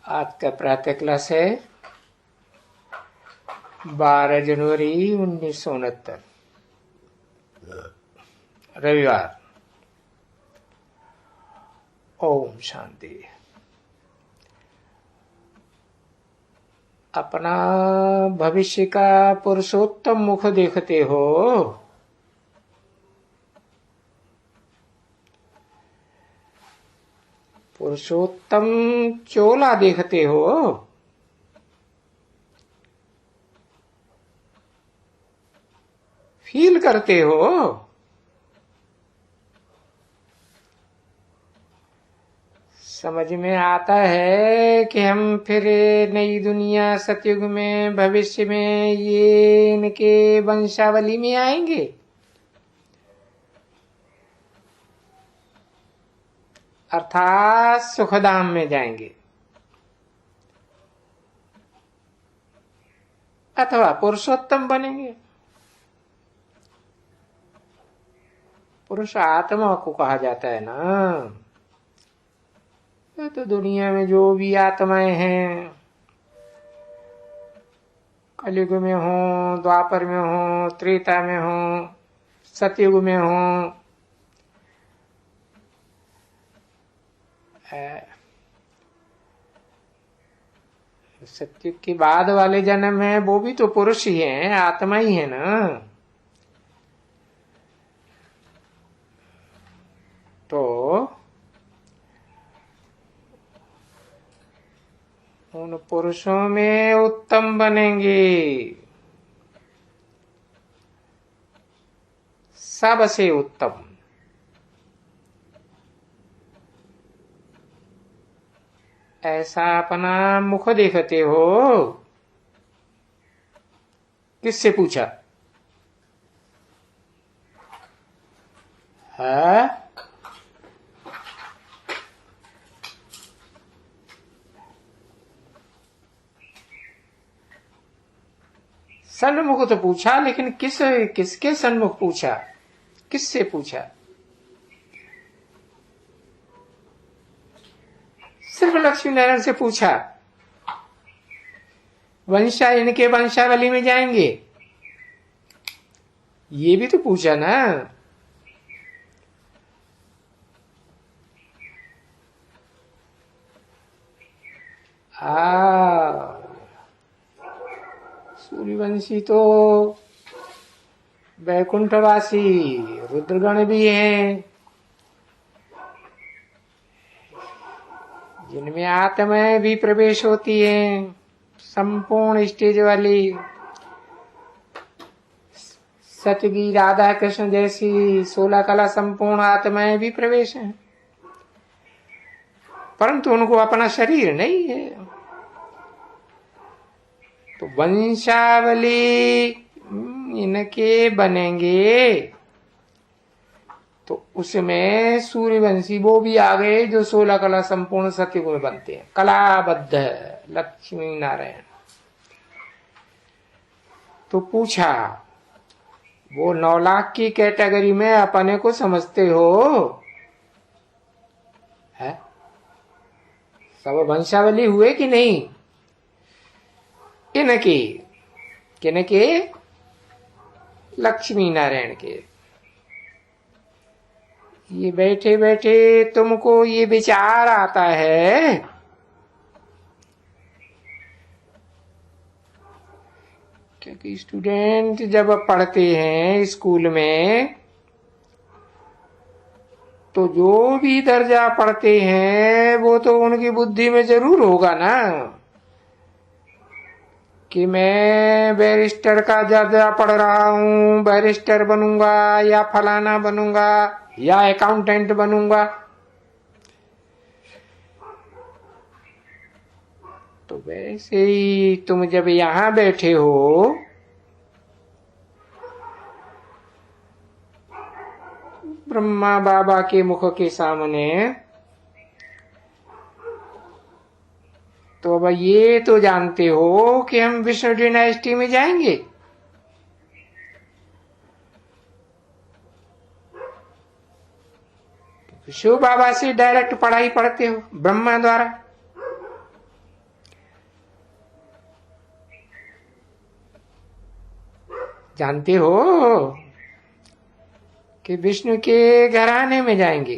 आज का प्रातः क्लास है 12 जनवरी 1969 रविवार। ओम शांति। अपना भविष्य का पुरुषोत्तम मुख देखते हो, पुरुषोत्तम चोला देखते हो, फील करते हो। समझ में आता है कि हम फिर नई दुनिया सतयुग में भविष्य में ये इनके वंशावली में आएंगे। अर्थात सुखधाम में जाएंगे अथवा पुरुषोत्तम बनेंगे। पुरुष आत्मा को कहा जाता है ना। तो दुनिया में जो भी आत्माएं हैं, कलयुग में हो, द्वापर में हो, त्रेता में हो, सतयुग में हो, सतयुग के बाद वाले जन्म है वो भी तो पुरुष ही हैं, आत्मा ही है ना। तो उन पुरुषों में उत्तम बनेंगे, सबसे उत्तम। ऐसा अपना मुख देखते हो। किससे पूछा है? सन्मुख तो पूछा, लेकिन किसके सन्मुख पूछा, किससे पूछा? सिर्फ लक्ष्मी नारायण से पूछा। इनके वंशावली में जाएंगे, ये भी तो पूछा ना। सूर्यवंशी तो वैकुंठवासी रुद्रगण भी हैं, जिनमें आत्माएं भी प्रवेश होती हैं। संपूर्ण स्टेज वाली सतगी राधा कृष्ण जैसी 16 कला संपूर्ण आत्माएं भी प्रवेश हैं, परंतु उनको अपना शरीर नहीं है। तो वंशावली इनके बनेंगे तो उसमें सूर्यवंशी वो भी आ गए जो 16 कला संपूर्ण सतयुग में बनते हैं। कलाबद्ध लक्ष्मी नारायण। तो पूछा, वो 9 लाख की कैटेगरी में अपने को समझते हो है? सब वंशावली हुए कि नहीं? इनके किनके? लक्ष्मी नारायण के। ये बैठे बैठे तुमको ये विचार आता है क्योंकि स्टूडेंट जब पढ़ते हैं स्कूल में तो जो भी दर्जा पढ़ते हैं वो तो उनकी बुद्धि में जरूर होगा ना कि मैं बैरिस्टर का दर्जा पढ़ रहा हूँ, बैरिस्टर बनूंगा या फलाना बनूंगा या अकाउंटेंट बनूंगा। तो वैसे ही तुम जब यहां बैठे हो ब्रह्मा बाबा के मुख के सामने, तो अब ये तो जानते हो कि हम विष्णु डायनेस्टी में जाएंगे। शिव बाबा से डायरेक्ट पढ़ाई पढ़ते हो ब्रह्मा द्वारा। जानते हो कि विष्णु के घराने में जाएंगे,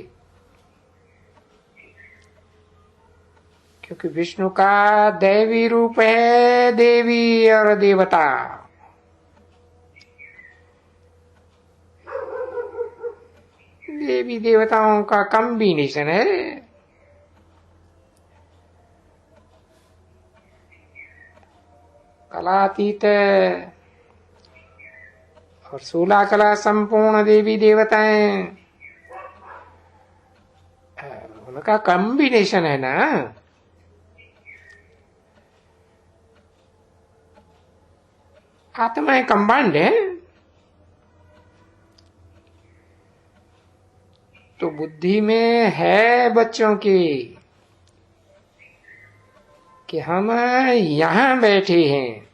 क्योंकि विष्णु का दैवी रूप है, देवी और देवता। देवी देवताओं का कॉम्बिनेशन है। कलातीत और 16 कला संपूर्ण देवी देवताएं, उनका कॉम्बिनेशन है ना। आत्माएं कंबाइंड है, तो बुद्धि में है बच्चों की कि हम यहां बैठे हैं,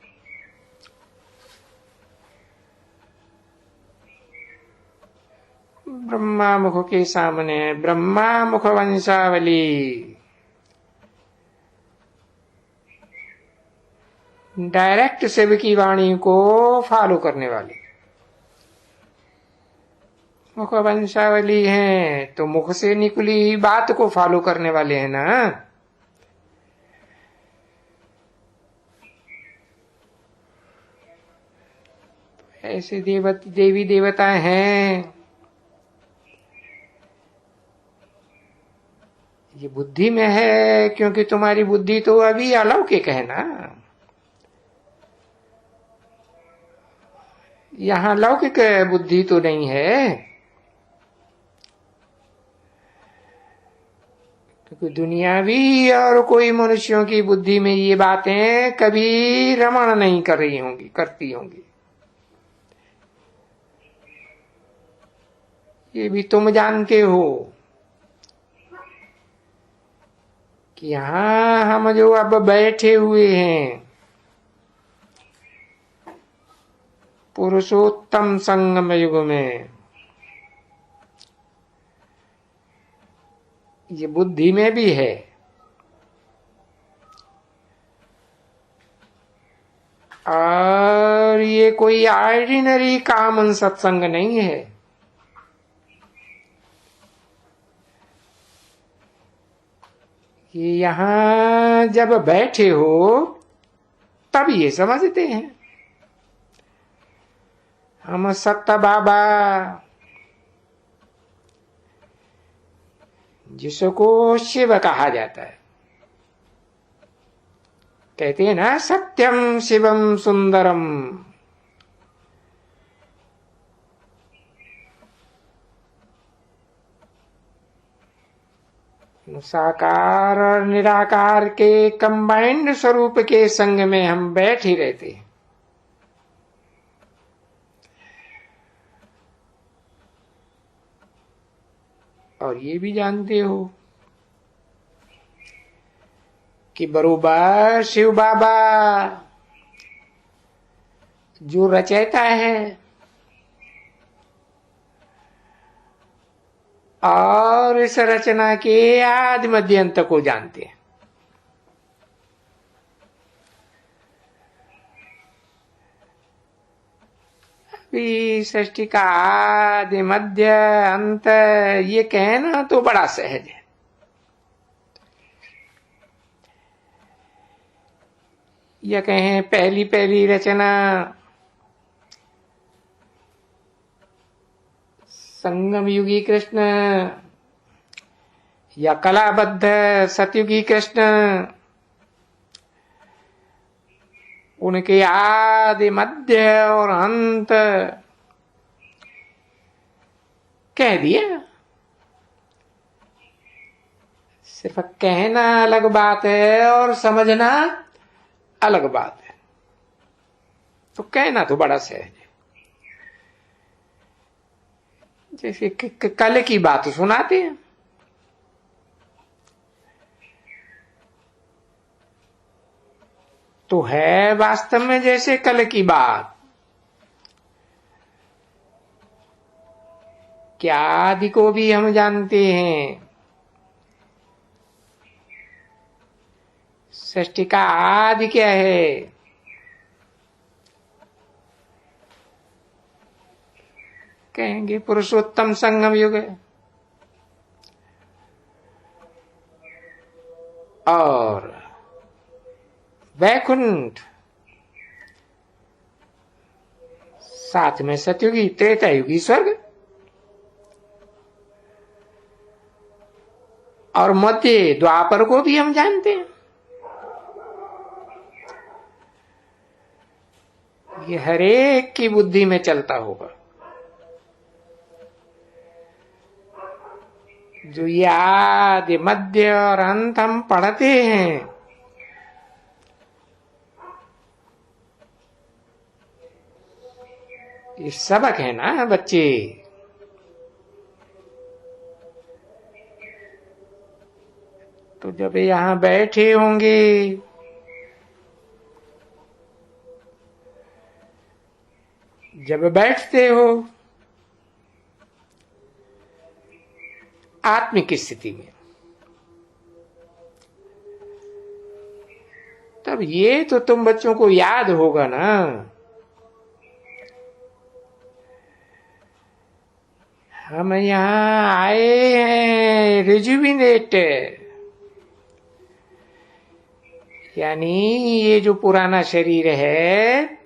ब्रह्मा मुख के सामने, ब्रह्मा मुख वंशावली, डायरेक्ट शिव की वाणी को फॉलो करने वाले मुख वंशावली हैं, तो मुख से निकली बात को फॉलो करने वाले हैं ना। ऐसे देवी देवता हैं। ये बुद्धि में है, क्योंकि तुम्हारी बुद्धि तो अभी अलौकिक है ना। यहां लौकिक बुद्धि तो नहीं है, क्योंकि दुनियावी और कोई मनुष्यों की बुद्धि में ये बातें कभी रमण नहीं कर रही होंगी, करती होंगी। ये भी तुम जानते हो कि यहां हम जो अब बैठे हुए हैं, पुरुषोत्तम संगम युग में, ये बुद्धि में भी है। और ये कोई ऑर्डिनरी कॉमन सत्संग नहीं है। कि यहां जब बैठे हो तब ये समझते हैं हम सत्ता बाबा, जिसको शिव कहा जाता है, कहते हैं ना, सत्यम शिवम सुंदरम। साकार और निराकार के कंबाइंड स्वरूप के संग में हम बैठ ही रहते हैं। और ये भी जानते हो कि बरोबर शिव बाबा जो रचयिता है और इस रचना के आदि मध्य अंत को जानते हैं। अभी सृष्टि का आदि मध्य अंत ये कहना तो बड़ा सहज है। यह कहें पहली पहली रचना संगम युगी कृष्ण, या कलाबद्ध सतयुगी कृष्ण, उनके आदि मध्य और अंत कह दिया। सिर्फ कहना अलग बात है और समझना अलग बात है। तो कहना तो बड़ा सहज है। जैसे कल की बात सुनाते हैं, तो है वास्तव में जैसे कल की बात। क्या आदि को भी हम जानते हैं, सृष्टि का आदि क्या है, कहेंगे पुरुषोत्तम संगम युग है। और वैकुंठ साथ में सतयुगी त्रेता युगी स्वर्ग, और मध्य द्वापर को भी हम जानते हैं। ये हरेक की बुद्धि में चलता होगा। जो ये आदि मध्य और अंत हम पढ़ते हैं, ये सबक है ना बच्चे। तो जब यहां बैठे होंगे जब बैठते हो आत्मिक स्थिति में, तब ये तो तुम बच्चों को याद होगा ना, हम यहां आए हैं रिजुविनेट, यानी ये जो पुराना शरीर है,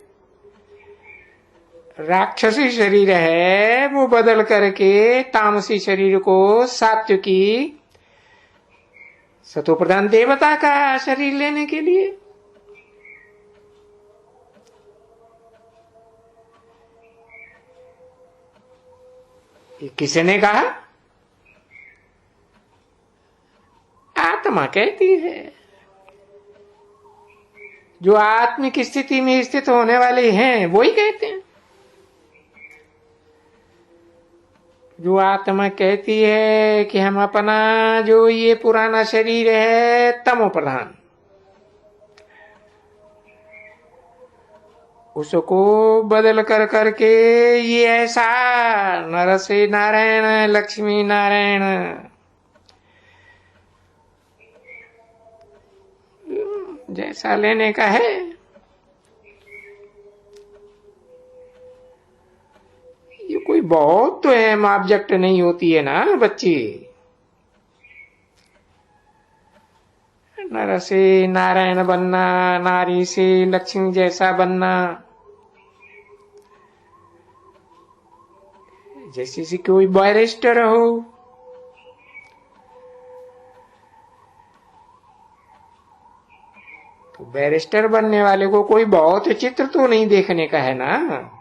राक्षसी शरीर है, वो बदल करके तामसी शरीर को सात्विकी सतोप्रधान देवता का शरीर लेने के लिए। ये किसने कहा? आत्मा कहती है। जो आत्मिक स्थिति में स्थित होने वाले हैं वो ही कहते हैं। जो आत्मा कहती है कि हम अपना जो ये पुराना शरीर है तमो प्रधान, उसको बदल कर करके ये ऐसा नर से नारायण, लक्ष्मी नारायण, जैसा लेने का है। ये कोई बहुत तो अहम ऑब्जेक्ट नहीं होती है ना बच्ची। नर से नारायण बनना, नारी से लक्ष्मी जैसा बनना, जैसे से कोई बैरिस्टर हो, तो बैरिस्टर बनने वाले को कोई बहुत चित्र तो नहीं देखने का है ना।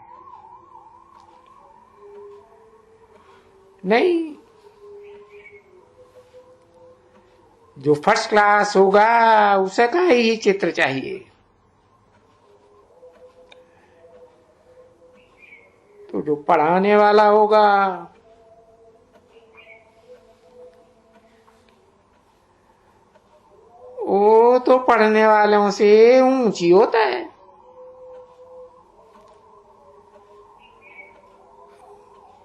नहीं, जो फर्स्ट क्लास होगा उसका ही चित्र चाहिए। तो जो पढ़ाने वाला होगा वो तो पढ़ने वालों से ऊंची होता है,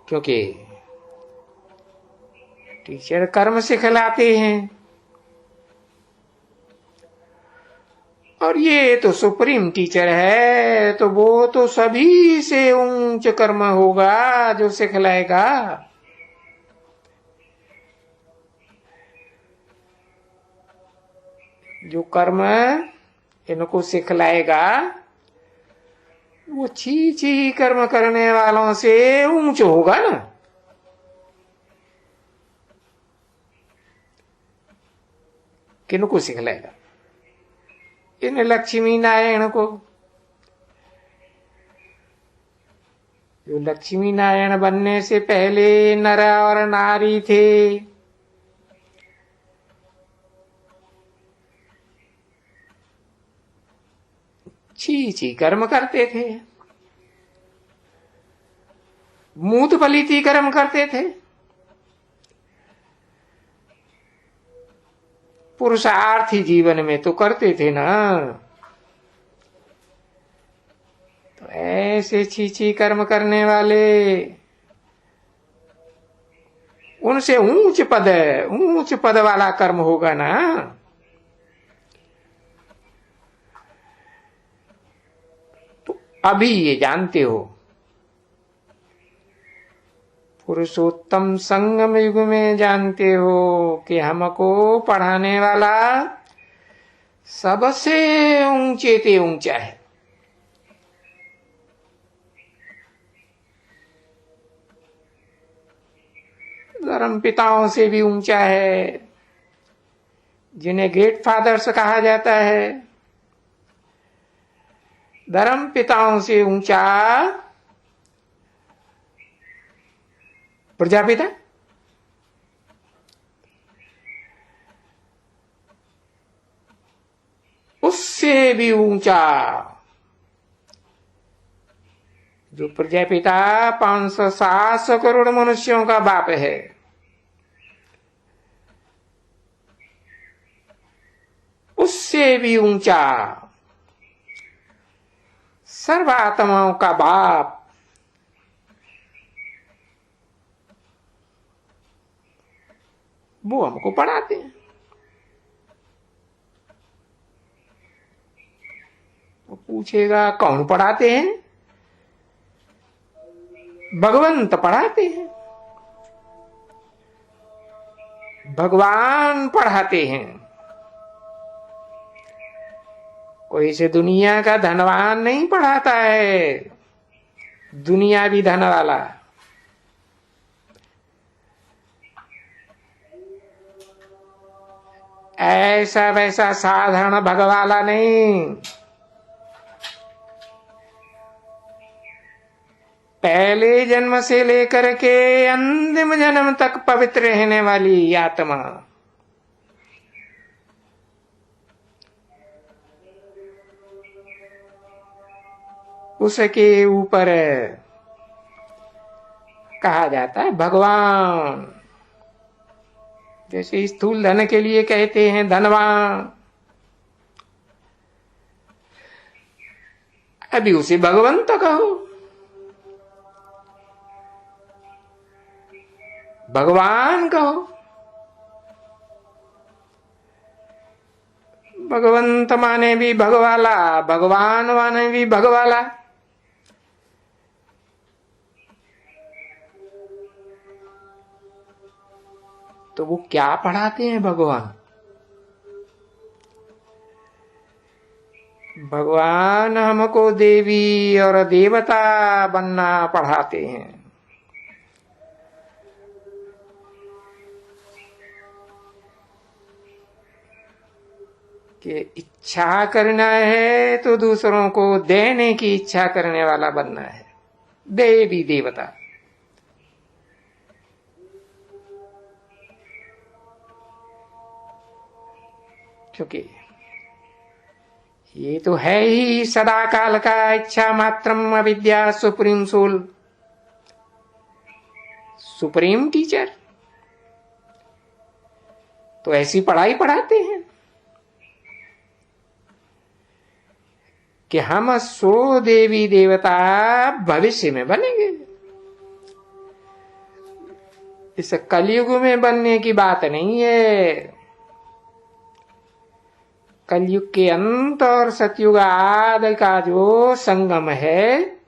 क्योंकि टीचर कर्म सिखलाते हैं, और ये तो सुप्रीम टीचर है, तो वो तो सभी से उच्च कर्म होगा जो सिखलाएगा। जो कर्म इनको सिखलाएगा वो छी कर्म करने वालों से ऊंच होगा ना। किनको सिखलाएगा? इन लक्ष्मी नारायण को। जो लक्ष्मी नारायण बनने से पहले नर और नारी थे, छी कर्म करते थे, मूत पलीती कर्म करते थे, पुरुषार्थी जीवन में तो करते थे ना। तो ऐसे छी कर्म करने वाले, उनसे ऊंच पद वाला कर्म होगा ना। तो अभी ये जानते हो पुरुषोत्तम संगम युग में जानते हो कि हमको पढ़ाने वाला सबसे ऊंचे ते ऊंचा है। धर्म पिताओं से भी ऊंचा है, जिन्हें ग्रेट फादर्स कहा जाता है। धर्म पिताओं से ऊंचा प्रजापिता, उससे भी ऊंचा जो प्रजापिता 500-700 करोड़ मनुष्यों का बाप है, उससे भी ऊंचा सर्वात्माओं का बाप वो हमको पढ़ाते हैं। वो पूछेगा कौन पढ़ाते हैं? भगवंत पढ़ाते हैं, भगवान पढ़ाते हैं। कोई से दुनिया का धनवान नहीं पढ़ाता है, दुनिया भी धन वाला। ऐसा वैसा साधारण भगवाला नहीं, पहले जन्म से लेकर के अंतिम जन्म तक पवित्र रहने वाली आत्मा। उसके ऊपर कहा जाता है भगवान। जैसे स्थूल धन के लिए कहते हैं धनवान, अभी उसे भगवंत कहो, भगवान कहो। भगवंत माने भी भगवाला, भगवान माने भी भगवाला। तो वो क्या पढ़ाते हैं भगवान? भगवान हमको देवी और देवता बनना पढ़ाते हैं। कि इच्छा करना है तो दूसरों को देने की इच्छा करने वाला बनना है, देवी देवता। क्योंकि ये तो है ही सदा काल का इच्छा मात्रम अविद्या सुप्रीम सोल, सुप्रीम टीचर। तो ऐसी पढ़ाई पढ़ाते हैं कि हम सो देवी देवता भविष्य में बनेंगे। इस कलयुग में बनने की बात नहीं है। कलयुग के अंत और सतयुग आदि का जो संगम है,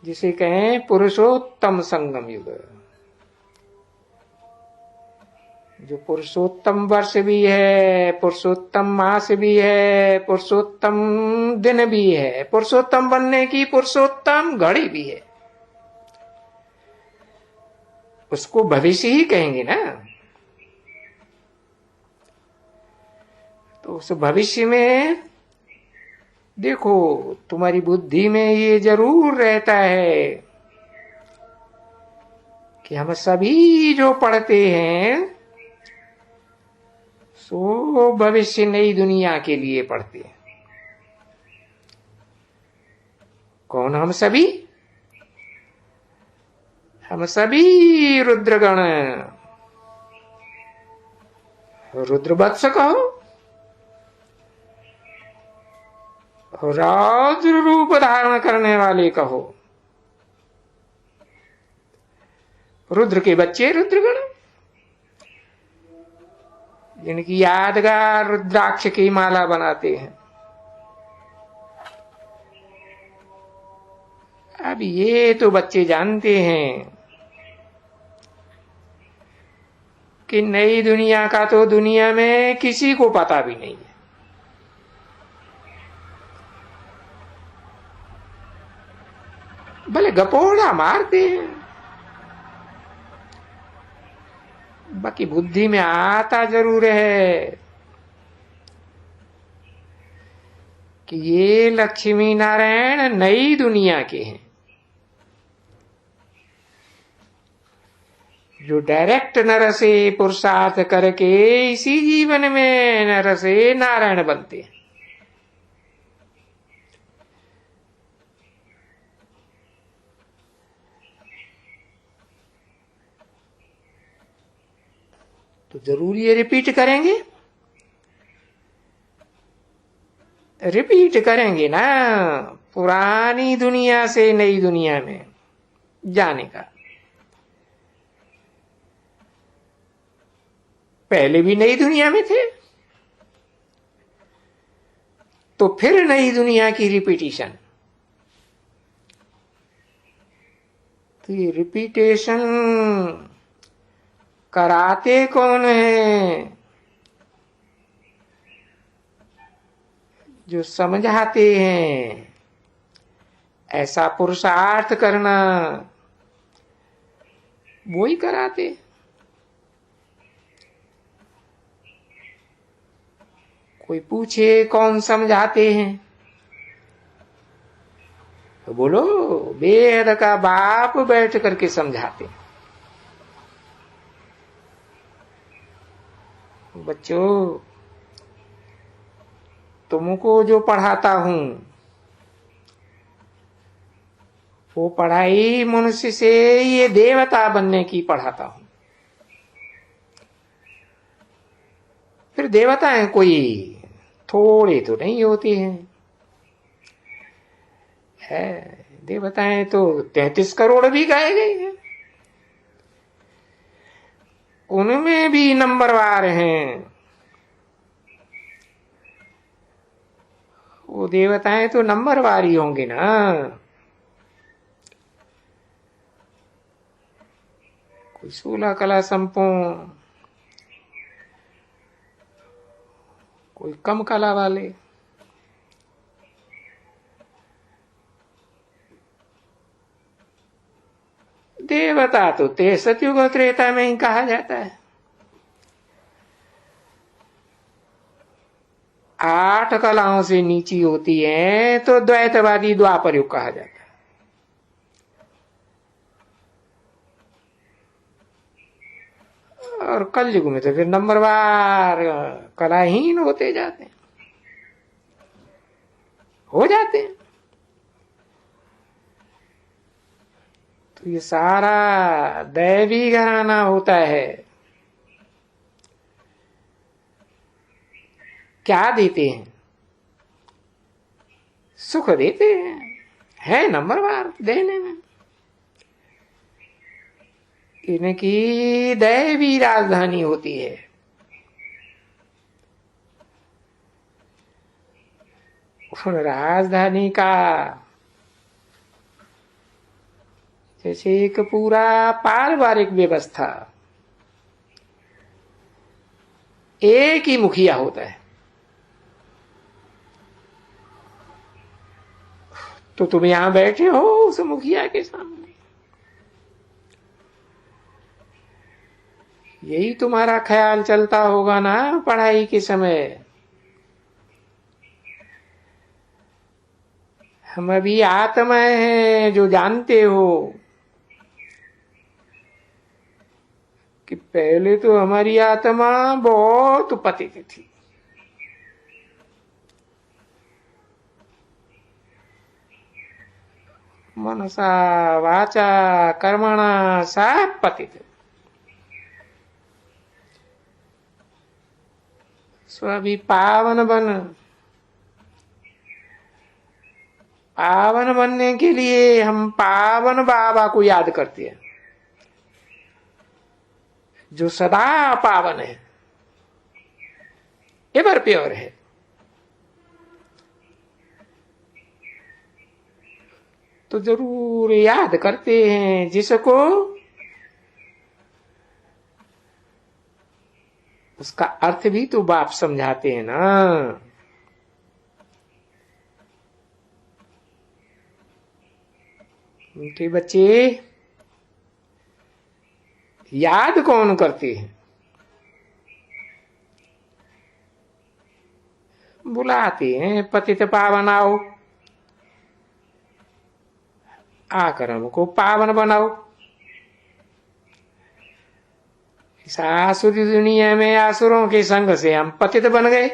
जिसे कहें पुरुषोत्तम संगम युग, जो पुरुषोत्तम वर्ष भी है, पुरुषोत्तम मास भी है, पुरुषोत्तम दिन भी है, पुरुषोत्तम बनने की पुरुषोत्तम घड़ी भी है, उसको भविष्य ही कहेंगे ना। तो उस भविष्य में देखो, तुम्हारी बुद्धि में ये जरूर रहता है कि हम सभी जो पढ़ते हैं सो भविष्य नई दुनिया के लिए पढ़ते हैं। कौन हम सभी? हम सभी रुद्रगण, रुद्रवत्स कहो, रौद्र रूप धारण करने वाले कहो, रुद्र के बच्चे रुद्रगण, जिनकी यादगार रुद्राक्ष की माला बनाते हैं। अब ये तो बच्चे जानते हैं कि नई दुनिया का तो दुनिया में किसी को पता भी नहीं है। भले गपोड़ा मारते हैं, बाकी बुद्धि में आता जरूर है कि ये लक्ष्मी नारायण नई दुनिया के हैं, जो डायरेक्ट नर से पुरुषार्थ करके इसी जीवन में नर से नारायण बनते हैं। तो जरूर ये रिपीट करेंगे, रिपीट करेंगे ना, पुरानी दुनिया से नई दुनिया में जाने का। पहले भी नई दुनिया में थे, तो फिर नई दुनिया की रिपीटिशन। तो ये रिपीटेशन कराते कौन है? जो समझाते हैं। ऐसा पुरुषार्थ करना, वो ही कराते। कोई पूछे कौन समझाते हैं, तो बोलो बेहद का बाप बैठ करके समझाते। बच्चों, तुमको जो पढ़ाता हूं वो पढ़ाई मनुष्य से ये देवता बनने की पढ़ाता हूं। फिर देवताएं कोई थोड़े तो नहीं होती हैं, है देवताएं तो 33 करोड़ भी गाए गए हैं, उनमें भी नंबरवार हैं। वो देवताएं तो नंबरवार ही होंगे ना। कोई 16 कला संपूर्ण, कोई कम कला वाले। देवता तो सतयुग और त्रेता में ही कहा जाता है। 8 कलाओं से नीची होती है तो द्वैतवादी द्वापर युग कहा जाता है। और कलयुग में तो फिर नंबरवार कलाहीन होते जाते हैं, हो जाते हैं। तो ये सारा दैवी घराना होता है। क्या देते हैं? सुख देते हैं, है नंबरवार देने में। इनकी दैवी राजधानी होती है। उन राजधानी का जैसे एक पूरा पारिवारिक व्यवस्था, एक ही मुखिया होता है। तो तुम यहां बैठे हो उस मुखिया के सामने, यही तुम्हारा ख्याल चलता होगा ना पढ़ाई के समय। हम अभी आत्माएं हैं जो जानते हो कि पहले तो हमारी आत्मा बहुत पतित थी। मनसा वाचा कर्मणा सब पतित। सो अभी पावन बनने के लिए हम पावन बाबा को याद करते हैं, जो सदा पावन है, एवर प्योर है। तो जरूर याद करते हैं जिसको उसका अर्थ भी तो बाप समझाते हैं ना। उनके बच्चे याद कौन करते हैं? बुलाते हैं, पतित पावन आओ, आकर हमको पावन बनाओ। इस आसुरी दुनिया में आसुरों के संग से हम पतित बन गए,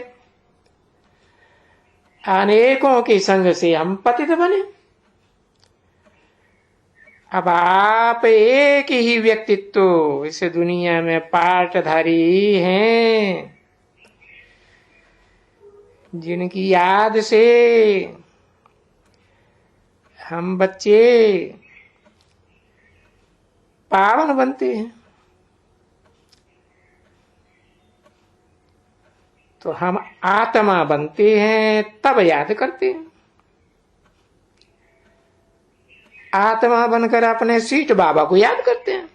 अनेकों के संग से हम पतित बने। अब आप एक ही व्यक्तित्व इस दुनिया में पाठधारी हैं, जिनकी याद से हम बच्चे पावन बनते हैं। तो हम आत्मा बनते हैं तब याद करते हैं। आत्मा बनकर अपने सीट बाबा को याद करते हैं।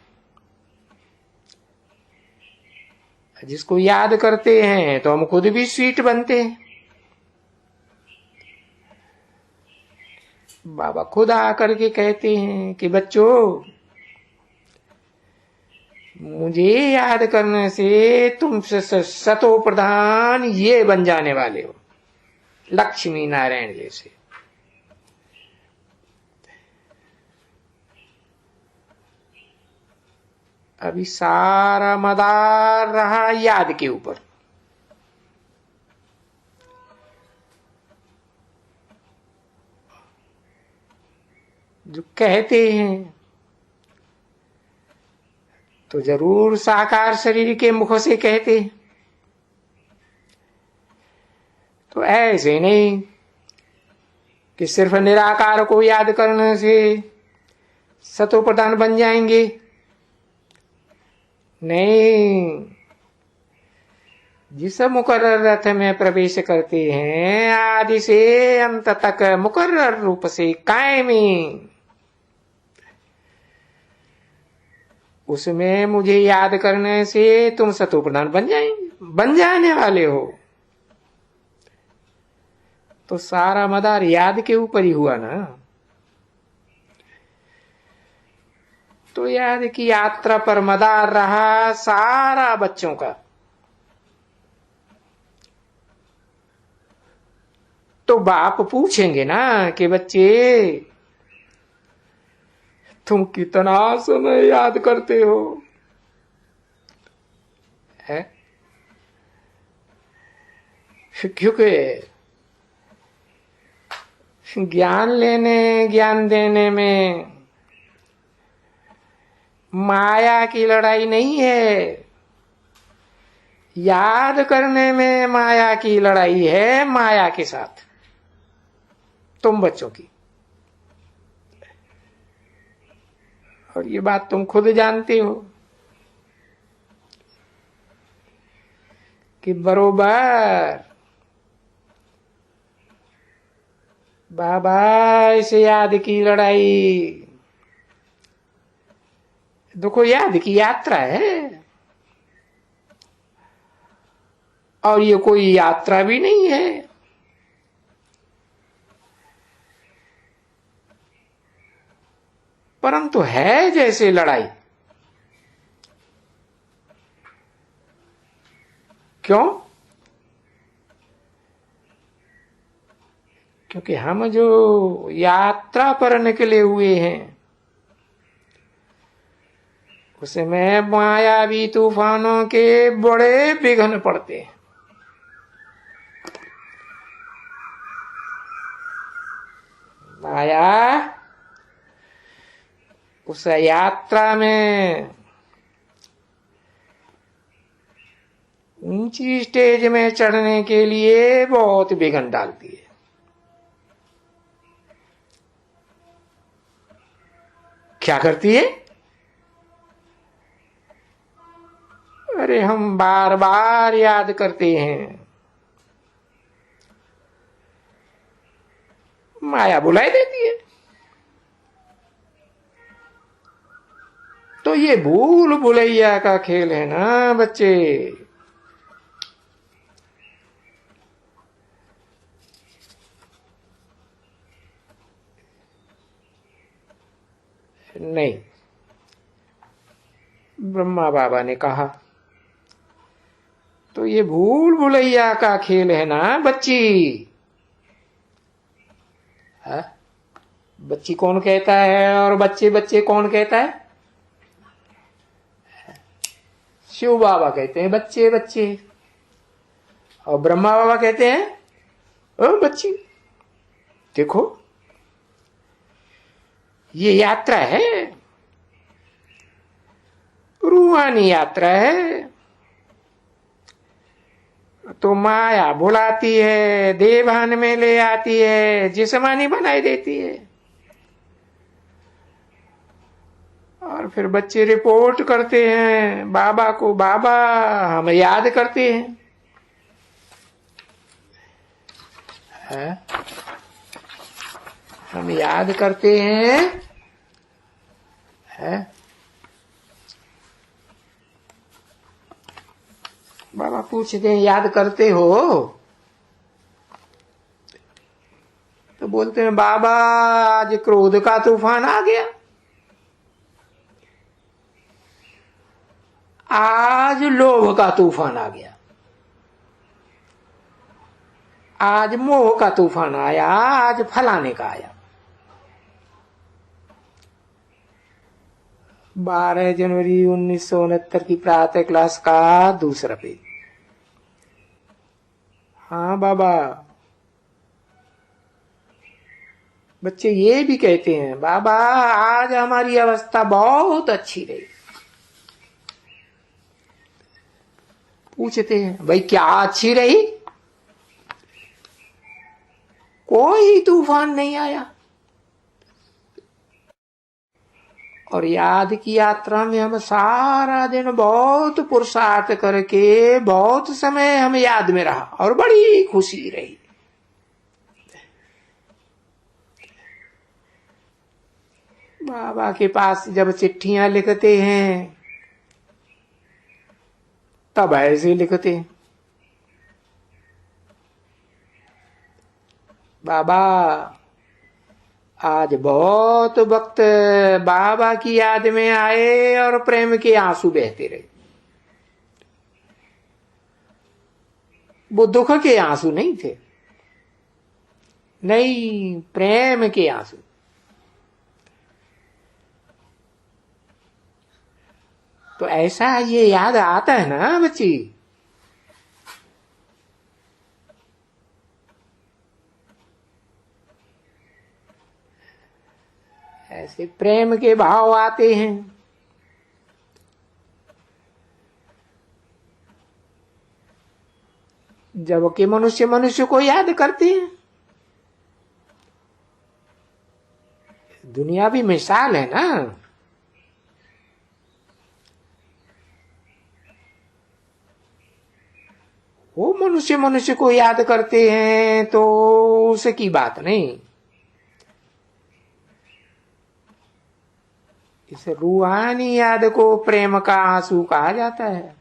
जिसको याद करते हैं तो हम खुद भी स्वीट बनते हैं। बाबा खुद आकर के कहते हैं कि बच्चों, मुझे याद करने से तुम सतो प्रधान ये बन जाने वाले हो, लक्ष्मी नारायण जैसे। अभी सारा मदार रहा याद के ऊपर। जो कहते हैं तो जरूर साकार शरीर के मुख से कहते हैं, तो ऐसे नहीं कि सिर्फ निराकार को याद करने से सतो प्रधान बन जाएंगे। नहीं, जिस मुकर्रर रथ में प्रवेश करते हैं आदि से अंत तक मुकर्रर रूप से कायमी, उसमें मुझे याद करने से तुम सतो प्रधान बन जाएंगे, बन जाने वाले हो। तो सारा मदार याद के ऊपर ही हुआ ना। तो याद की यात्रा पर मदार रहा सारा बच्चों का। तो बाप पूछेंगे ना कि बच्चे तुम कितना समय याद करते हो, है? क्योंकि ज्ञान लेने ज्ञान देने में माया की लड़ाई नहीं है, याद करने में माया की लड़ाई है, माया के साथ तुम बच्चों की। और ये बात तुम खुद जानते हो कि बरोबर बाबा इसे याद की लड़ाई, देखो याद की यात्रा है, और ये कोई यात्रा भी नहीं है। परंतु है जैसे लड़ाई। क्यों? क्योंकि हम जो यात्रा पर निकले हुए हैं उसमें मायावी तूफानों के बड़े विघ्न पड़ते हैं। माया उस यात्रा में ऊंची स्टेज में चढ़ने के लिए बहुत विघ्न डालती है। क्या करती है? अरे हम बार बार याद करते हैं, माया बुलाई देती है। तो ये भूल भुलैया का खेल है ना बच्चे। नहीं। ब्रह्मा बाबा ने कहा, तो ये भूल भुलैया का खेल है ना बच्ची। है? बच्ची कौन कहता है और बच्चे बच्चे कौन कहता है? शिव बाबा कहते हैं बच्चे बच्चे, और ब्रह्मा बाबा कहते हैं ओ बच्ची। देखो ये यात्रा है, रूहानी यात्रा है। तो माया बुलाती है, देवान में ले आती है, जिस्मानी बनाई देती है, और फिर बच्चे रिपोर्ट करते हैं बाबा को, बाबा हम याद करते हैं। हम याद करते हैं, बाबा पूछते हैं याद करते हो? तो बोलते हैं बाबा आज क्रोध का तूफान आ गया, आज लोभ का तूफान आ गया, आज मोह का तूफान आया, आज फलाने का आया। 12 जनवरी 1969 की प्रातः क्लास का दूसरा पेज। हाँ बाबा, बच्चे ये भी कहते हैं बाबा आज हमारी अवस्था बहुत अच्छी रही। पूछते हैं भाई क्या अच्छी रही? कोई तूफान नहीं आया। और याद की यात्रा में हम सारा दिन बहुत पुरुषार्थ करके बहुत समय हम याद में रहा और बड़ी खुशी रही। बाबा के पास जब चिट्ठियां लिखते हैं तब ऐसे लिखते हैं, बाबा आज बहुत वक्त बाबा की याद में आए और प्रेम के आंसू बहते रहे। वो दुख के आंसू नहीं थे, नहीं, प्रेम के आंसू। तो ऐसा ये याद आता है ना बच्ची। ऐसे प्रेम के भाव आते हैं। जबकि मनुष्य मनुष्य को याद करते हैं। दुनिया भी मिसाल है ना। वो मनुष्य मनुष्य को याद करते हैं तो उसकी बात नहीं। इस रूहानी याद को प्रेम का आंसू कहा जाता है।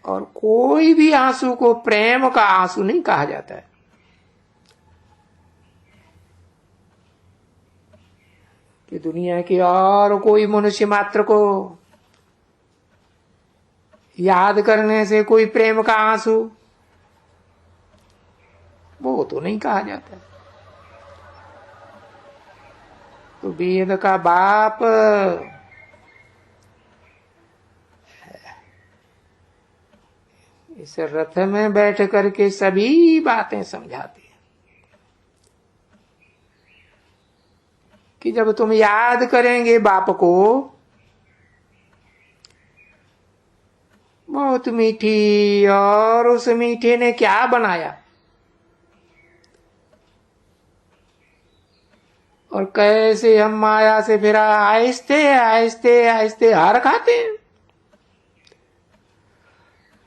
और कोई भी आंसू को प्रेम का आंसू नहीं कहा जाता है। कि दुनिया के और कोई मनुष्य मात्र को याद करने से कोई प्रेम का आंसू, वो तो नहीं कहा जाता। तो वेद का बाप इस रथ में बैठ करके सभी बातें समझाते हैं कि जब तुम याद करेंगे बाप को, बहुत मीठी, और उस मीठे ने क्या बनाया और कैसे हम माया से फिर आहिस्ते आहिस्ते आहिस्ते हार खाते हैं,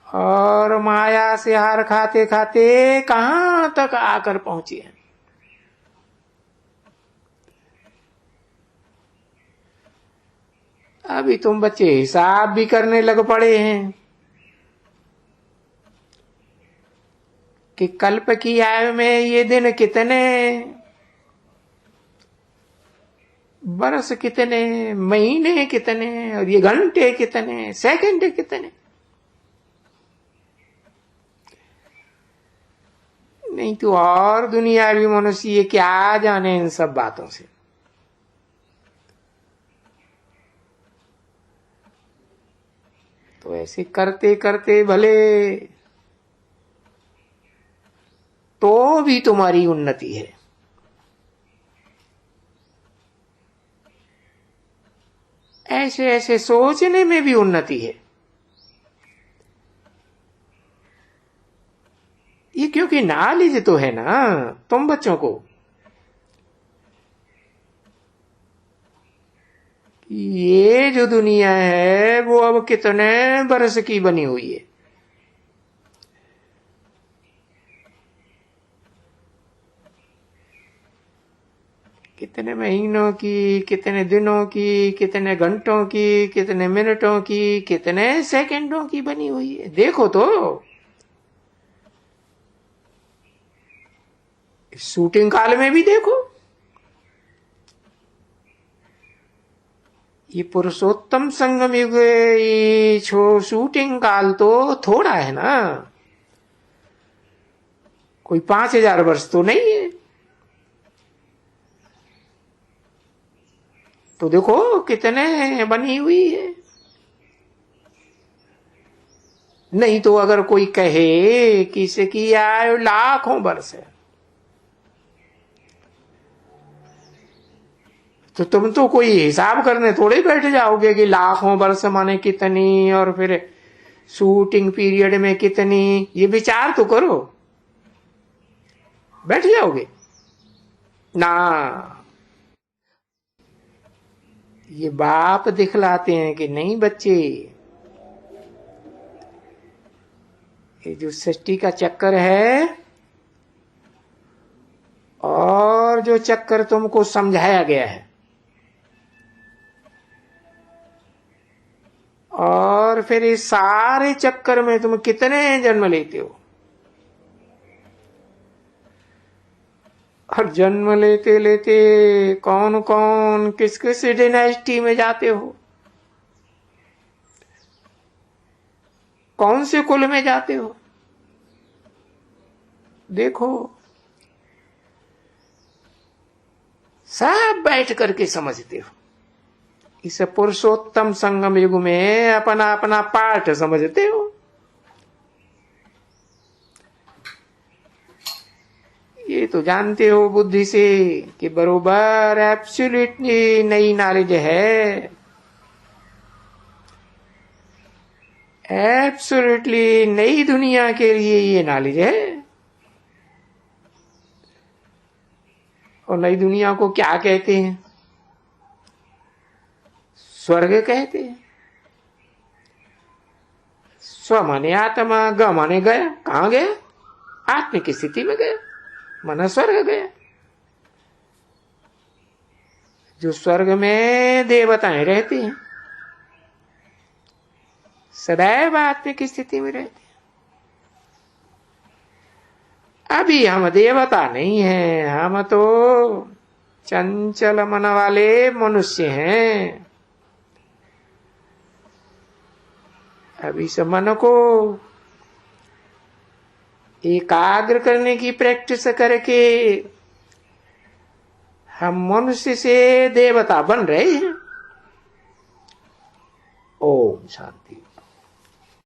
और माया से हार खाते खाते कहां तक आकर पहुंचे हैं। अभी तुम बच्चे हिसाब भी करने लग पड़े हैं कि कल्प की आयु में ये दिन कितने बरस कितने, महीने कितने, और ये घंटे कितने, सेकंड कितने। नहीं तो और दुनियावी मनुष्य ये क्या जाने इन सब बातों से। तो ऐसे करते करते भले तो भी तुम्हारी उन्नति है। ऐसे ऐसे सोचने में भी उन्नति है। ये क्योंकि नॉलेज तो है ना तुम बच्चों को, ये जो दुनिया है वो अब कितने बरस की बनी हुई है। कितने महीनों की, कितने दिनों की, कितने घंटों की, कितने मिनटों की, कितने सेकंडों की बनी हुई है। देखो तो शूटिंग काल में भी देखो, ये पुरुषोत्तम संगम युग, ये शूटिंग काल तो थोड़ा है ना, कोई 5000 वर्ष तो नहीं है। तो देखो कितने बनी हुई है। नहीं तो अगर कोई कहे कि इसे की आयु लाखों वर्ष है, तो तुम तो कोई हिसाब करने थोड़े बैठ जाओगे कि लाखों वर्ष माने कितनी, और फिर शूटिंग पीरियड में कितनी। ये विचार तो करो, बैठ जाओगे ना। ये बाप दिखलाते हैं कि नहीं बच्चे, ये जो सृष्टि का चक्कर है और जो चक्कर तुमको समझाया गया है, और फिर इस सारे चक्कर में तुम कितने जन्म लेते हो, और जन्म लेते लेते कौन कौन किस किस डायनेस्टी में जाते हो, कौन से कुल में जाते हो। देखो सब बैठ करके समझते हो। इस पुरुषोत्तम संगम युग में अपना अपना पार्ट समझते हो। ये तो जानते हो बुद्धि से कि बरोबर एब्सोल्युटली नई नॉलेज है, एब्सोल्युटली नई दुनिया के लिए ये नॉलेज है। और नई दुनिया को क्या कहते हैं? स्वर्ग कहते हैं। स्व माने आत्मा, ग माने गया। कहां गया? आत्मा की स्थिति में गया, माना स्वर्ग गया। जो स्वर्ग में देवताएं रहती हैं, सदैव आत्मा की स्थिति में रहते हैं। अभी हम देवता नहीं हैं, हम तो चंचल मन वाले मनुष्य हैं। अभी इस मन को एकाग्र करने की प्रैक्टिस करके हम मनुष्य से देवता बन रहे हैं। ओम शांति।